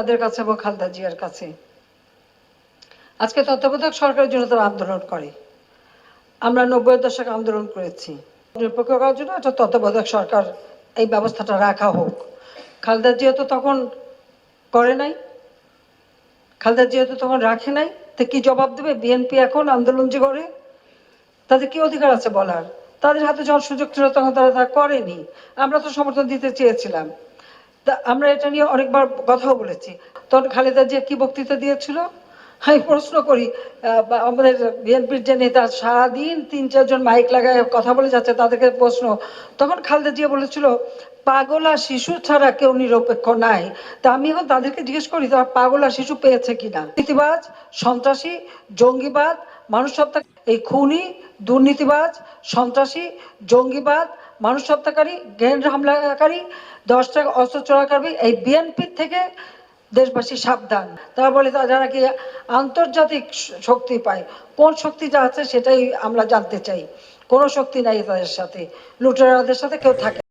তাদের কাছে এবং খালেদা জিয়ার কাছে। আজকে তত্ত্বাবধায়ক সরকারের জন্য তারা আন্দোলন করে। আমরা 90-এর দশকে আন্দোলন করেছি নিরপেক্ষ করার জন্য একটা তত্ত্বাবধায়ক সরকার এই ব্যবস্থাটা রাখা হোক। খালেদা জিয়া তো তখন করে নাই, খালেদা জিয়া তো তখন রাখে নাই, তো কি জবাব দেবে বিএনপি এখন আন্দোলন যে করে? তাদের কি অধিকার আছে বলার? তাদের হাতে যখন সুযোগ ছিল তখন তারা তা করেনি। আমরা তো সমর্থন দিতে চেয়েছিলাম, তা আমরা এটা নিয়ে অনেকবার কথাও বলেছি। তখন খালেদা জিয়া কি বক্তৃতা দিয়েছিল আমি প্রশ্ন করি। আমাদের বিএনপির যে নেতা সারাদিন 3-4 জন মাইক লাগায় কথা বলে যাচ্ছে, তাদেরকে প্রশ্ন, তখন খালেদা জিয়া বলেছিল পাগলা শিশু ছাড়া কেউ নিরপেক্ষ নাই। তা আমি এখন তাদেরকে জিজ্ঞেস করি তারা পাগলা শিশু পেয়েছে কিনা? দুর্নীতিবাজ, সন্ত্রাসী, জঙ্গিবাদ, মানুষ হত্যা, এই খুনি, দুর্নীতিবাজ, সন্ত্রাসী, জঙ্গিবাদ, মানুষ হত্যাকারী, গ্রেনেড হামলাকারী, 10 টাকা অস্ত্র চোরাকারী, এই বিএনপি থেকে দেশবাসী সাবধান। তারা বলে যারা কি আন্তর্জাতিক শক্তি পায়, কোন শক্তি যা আছে সেটাই আমরা জানতে চাই। কোনো শক্তি নাই তাদের সাথে, লুটেরাদের সাথে কেউ থাকে।